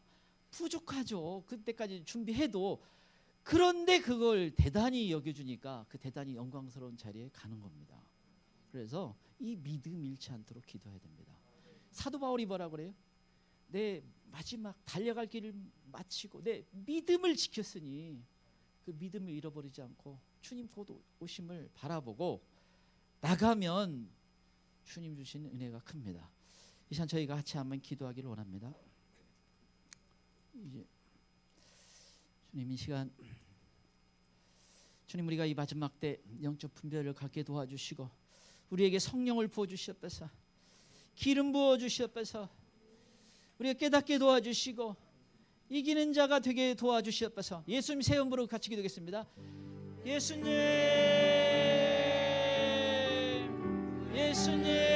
부족하죠. 그때까지 준비해도. 그런데 그걸 대단히 여겨주니까 그 대단히 영광스러운 자리에 가는 겁니다. 그래서 이 믿음 잃지 않도록 기도해야 됩니다. 사도 바울이 뭐라 그래요? 내 마지막 달려갈 길을 마치고 내 믿음을 지켰으니 그 믿음을 잃어버리지 않고 주님 곧 오심을 바라보고 나가면 주님 주신 은혜가 큽니다. 이 시간 저희가 같이 한번 기도하기를 원합니다. 이제 주님, 이 시간 주님, 우리가 이 마지막 때 영적 분별을 갖게 도와주시고 우리에게 성령을 부어주시옵소서, 기름 부어주시옵소서, 우리가 깨닫게 도와주시고 이기는 자가 되게 도와주시옵소서. 예수님 새 이름으로 같이 기도하겠습니다. 예수님, 예수님.